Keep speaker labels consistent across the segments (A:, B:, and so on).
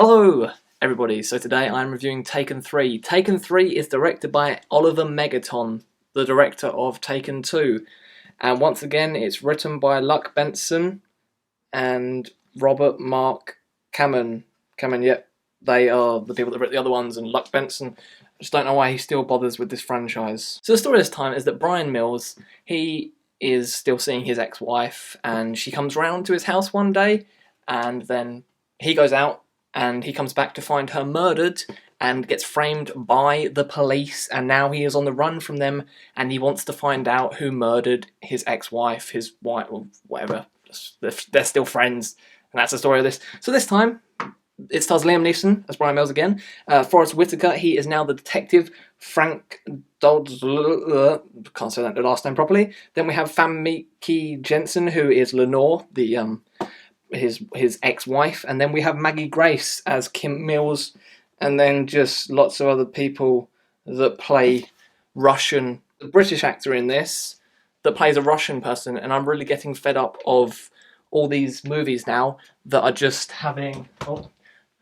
A: Hello everybody, so today I'm reviewing Taken 3. Taken 3 is directed by Oliver Megaton, the director of Taken 2. And once again it's written by Luke Benson and Robert Mark Kamen. Yep, they are the people that wrote the other ones, and Luke Benson, I just don't know why he still bothers with this franchise. So the story this time is that Bryan Mills, he is still seeing his ex-wife, and she comes round to his house one day, and then he goes out, and he comes back to find her murdered and gets framed by the police, and now he is on the run from them, and he wants to find out who murdered his ex-wife, his wife, or whatever. They're still friends, and that's the story of this. So this time, it stars Liam Neeson as Bryan Mills again. Forrest Whitaker, he is now the detective. Frank Dodds, can't say that the last name properly. Then we have Famke Jensen, who is Lenore, the his ex-wife, and then we have Maggie Grace as Kim Mills, and then just lots of other people that play Russian. The British actor in this that plays a Russian person, and I'm really getting fed up of all these movies now that are just having oh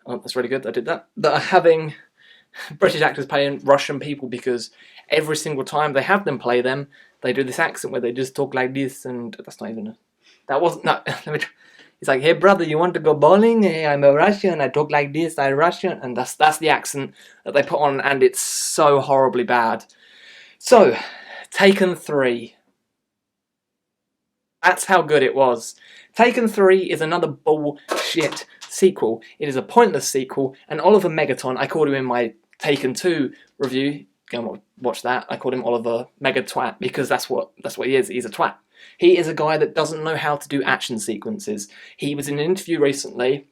A: that's really good, I did that are having British actors playing Russian people, because every single time they have them play them, they do this accent where they just talk like this, and that's not even that wasn't no let me try. He's like, hey brother, you want to go bowling? Hey, I'm a Russian, I talk like this, I'm Russian. And that's the accent that they put on, and it's so horribly bad. So, Taken 3. That's how good it was. Taken 3 is another bullshit sequel. It is a pointless sequel, and Oliver Megaton, I called him in my Taken 2 review, go and watch that, I called him Oliver Megatwat, because that's what he is, he's a twat. He is a guy that doesn't know how to do action sequences. He was in an interview recently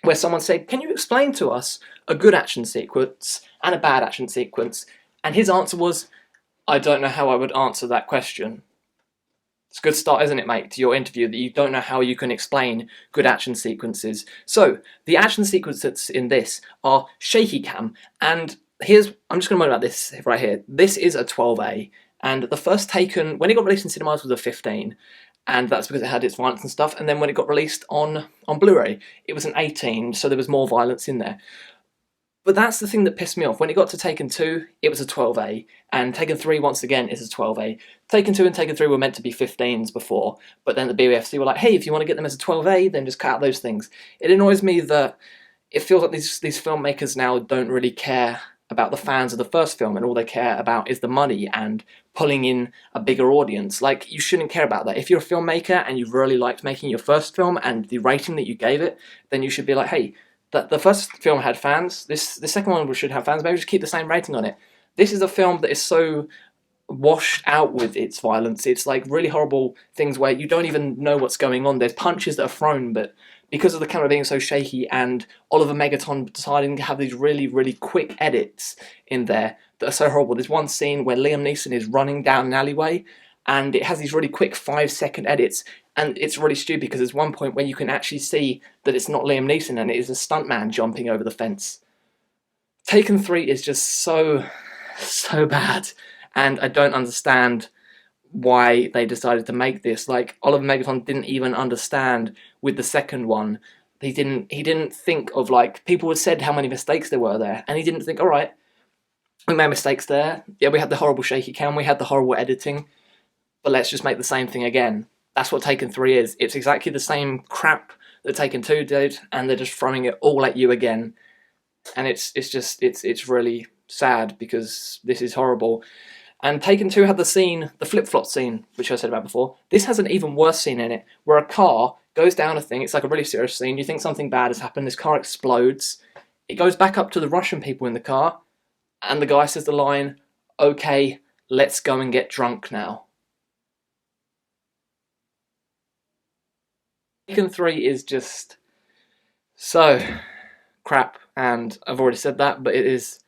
A: where someone said, can you explain to us a good action sequence and a bad action sequence? And his answer was, I don't know how I would answer that question. It's a good start, isn't it, mate, to your interview, that you don't know how you can explain good action sequences. So, the action sequences in this are shaky cam, and I'm just going to moan about this right here. This is a 12A. And the first Taken, when it got released in cinemas, was a 15, and that's because it had its violence and stuff. And then when it got released on Blu-ray, it was an 18, so there was more violence in there. But that's the thing that pissed me off. When it got to Taken 2, it was a 12A, and Taken 3, once again, is a 12A. Taken 2 and Taken 3 were meant to be 15s before, but then the BBFC were like, hey, if you want to get them as a 12A, then just cut out those things. It annoys me that it feels like these filmmakers now don't really care about the fans of the first film, and all they care about is the money and pulling in a bigger audience. Like, you shouldn't care about that. If you're a filmmaker and you really liked making your first film and the rating that you gave it, then you should be like, hey, the first film had fans, the second one should have fans, maybe just keep the same rating on it. This is a film that is so washed out with its violence. It's like really horrible things where you don't even know what's going on. There's punches that are thrown, but because of the camera being so shaky and Oliver Megaton deciding to have these really, really quick edits in there that are so horrible. There's one scene where Liam Neeson is running down an alleyway, and it has these really quick 5-second edits, and it's really stupid because there's one point where you can actually see that it's not Liam Neeson and it is a stuntman jumping over the fence. Taken 3 is just so bad, and I don't understand why they decided to make this. Like, Oliver Megaton didn't even understand with the second one. He didn't think of, like, people had said how many mistakes there were there, and he didn't think, alright, we made mistakes there, yeah, we had the horrible shaky cam, we had the horrible editing, but let's just make the same thing again. That's what Taken 3 is. It's exactly the same crap that Taken 2 did, and they're just throwing it all at you again. And it's really sad, because this is horrible. And Taken 2 had the flip-flop scene, which I said about before. This has an even worse scene in it, where a car goes down a thing. It's like a really serious scene. You think something bad has happened. This car explodes. It goes back up to the Russian people in the car, and the guy says the line, okay, let's go and get drunk now. Taken 3 is just so crap, and I've already said that, but it's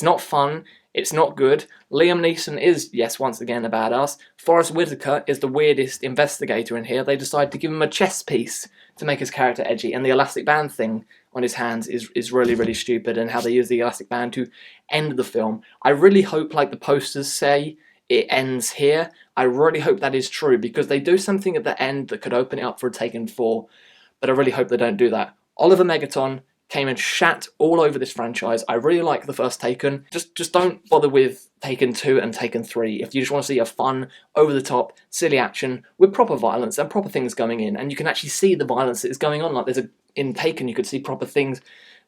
A: not fun. It's not good. Liam Neeson is, yes, once again, a badass. Forrest Whitaker is the weirdest investigator in here. They decide to give him a chess piece to make his character edgy, and the elastic band thing on his hands is really, really stupid, and how they use the elastic band to end the film. I really hope, like the posters say, it ends here. I really hope that is true, because they do something at the end that could open it up for a Taken 4, but I really hope they don't do that. Oliver Megaton, came and shat all over this franchise. I really like the first Taken. Just don't bother with Taken 2 and Taken 3 if you just want to see a fun, over-the-top, silly action with proper violence and proper things going in, and you can actually see the violence that is going on. Like in Taken, you could see proper things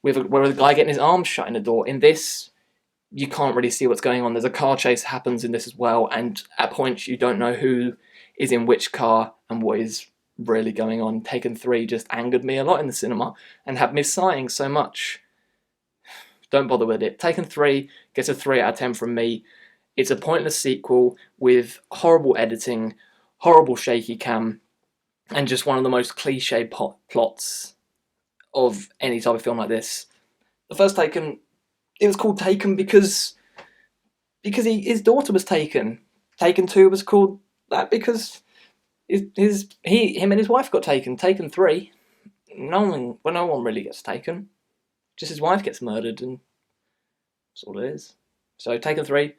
A: with where the guy getting his arms shut in the door. In this, you can't really see what's going on. There's a car chase happens in this as well, and at points you don't know who is in which car and what is really going on. Taken 3 just angered me a lot in the cinema and had me sighing so much. Don't bother with it. Taken 3 gets a 3 out of 10 from me. It's a pointless sequel with horrible editing, horrible shaky cam, and just one of the most cliche plots of any type of film like this. The first Taken, it was called Taken because his daughter was taken. Taken 2 was called that because him and his wife got taken. Taken 3, no one really gets taken. Just his wife gets murdered, and that's all it is. So Taken 3,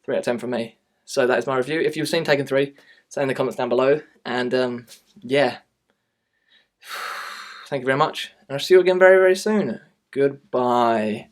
A: 3 out of 10 from me. So that is my review. If you've seen Taken 3, say in the comments down below. And yeah, thank you very much, and I'll see you again very, very soon. Goodbye.